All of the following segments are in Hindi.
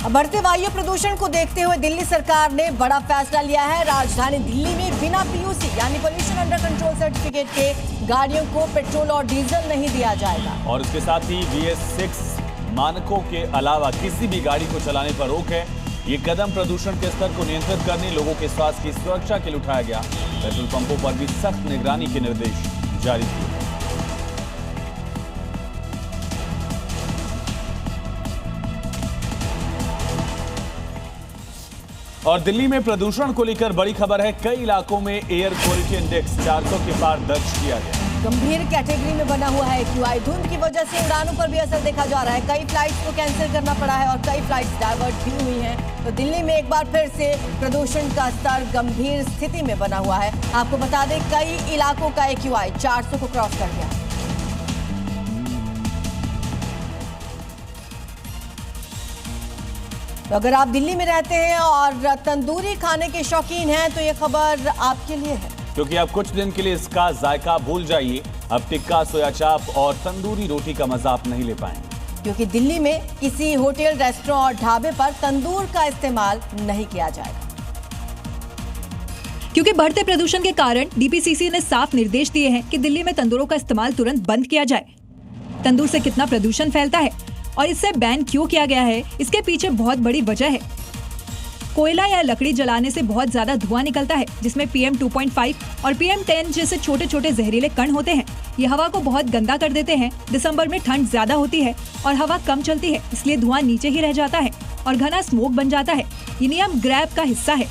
बढ़ते वायु प्रदूषण को देखते हुए दिल्ली सरकार ने बड़ा फैसला लिया है। राजधानी दिल्ली में बिना पीयूसी यानी पोल्यूशन अंडर कंट्रोल सर्टिफिकेट के गाड़ियों को पेट्रोल और डीजल नहीं दिया जाएगा। और इसके साथ ही BS6 मानकों के अलावा किसी भी गाड़ी को चलाने पर रोक है। ये कदम प्रदूषण के स्तर को नियंत्रित करने, लोगों के स्वास्थ्य की सुरक्षा के लिए उठाया गया। पेट्रोल पंपों पर भी सख्त निगरानी के निर्देश जारी किए। और दिल्ली में प्रदूषण को लेकर बड़ी खबर है। कई इलाकों में एयर क्वालिटी इंडेक्स 400 के पार दर्ज किया गया। गंभीर कैटेगरी में बना हुआ है AQI। धुंध की वजह से उड़ानों पर भी असर देखा जा रहा है। कई फ्लाइट्स को कैंसिल करना पड़ा है और कई फ्लाइट्स डाइवर्ट भी हुई हैं। तो दिल्ली में एक बार फिर से प्रदूषण का स्तर गंभीर स्थिति में बना हुआ है। आपको बता दें, कई इलाकों का AQI 400 को क्रॉस कर गया। तो अगर आप दिल्ली में रहते हैं और तंदूरी खाने के शौकीन हैं तो ये खबर आपके लिए है, क्योंकि आप कुछ दिन के लिए इसका जायका भूल जाइए। अब टिक्का, सोया चाप और तंदूरी रोटी का मजा आप नहीं ले पाएंगे, क्योंकि दिल्ली में किसी होटल, रेस्टोरेंट और ढाबे पर तंदूर का इस्तेमाल नहीं किया जाएगा। क्योंकि बढ़ते प्रदूषण के कारण DPCC ने साफ निर्देश दिए हैं कि दिल्ली में तंदूरों का इस्तेमाल तुरंत बंद किया जाए। तंदूर से कितना प्रदूषण फैलता है और इससे बैन क्यों किया गया है, इसके पीछे बहुत बड़ी वजह है। कोयला या लकड़ी जलाने से बहुत ज्यादा धुआं निकलता है, जिसमें PM 2.5 और PM 10 जैसे छोटे छोटे जहरीले कण होते हैं। ये हवा को बहुत गंदा कर देते हैं। दिसंबर में ठंड ज्यादा होती है और हवा कम चलती है, इसलिए धुआं नीचे ही रह जाता है और घना स्मोक बन जाता है। ये नियम ग्रैब का हिस्सा है।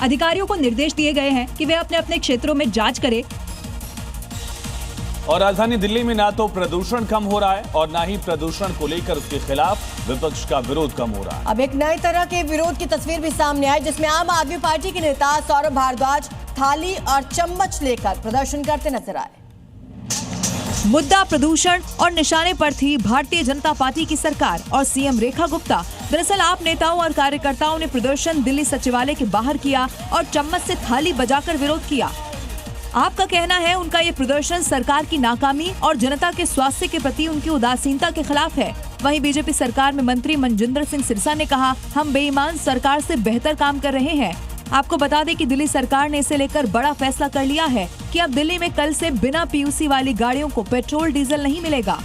अधिकारियों को निर्देश दिए गए हैं कि वे अपने अपने क्षेत्रों में जाँच करें। और राजधानी दिल्ली में ना तो प्रदूषण कम हो रहा है और ना ही प्रदूषण को लेकर उसके खिलाफ विपक्ष का विरोध कम हो रहा है। अब एक नए तरह के विरोध की तस्वीर भी सामने आई, जिसमें आम आदमी पार्टी के नेता सौरभ भारद्वाज थाली और चम्मच लेकर प्रदर्शन करते नजर आए। मुद्दा प्रदूषण और निशाने पर थी भारतीय जनता पार्टी की सरकार और CM रेखा गुप्ता। दरअसल आप नेताओं और कार्यकर्ताओं ने प्रदर्शन दिल्ली सचिवालय के बाहर किया और चम्मच से थाली बजाकर विरोध किया। आपका कहना है उनका ये प्रदर्शन सरकार की नाकामी और जनता के स्वास्थ्य के प्रति उनकी उदासीनता के खिलाफ है। वहीं बीजेपी सरकार में मंत्री मनजिंदर सिंह सिरसा ने कहा, हम बेईमान सरकार से बेहतर काम कर रहे हैं। आपको बता दें कि दिल्ली सरकार ने इसे लेकर बड़ा फैसला कर लिया है कि अब दिल्ली में कल से बिना PUC वाली गाड़ियों को पेट्रोल डीजल नहीं मिलेगा।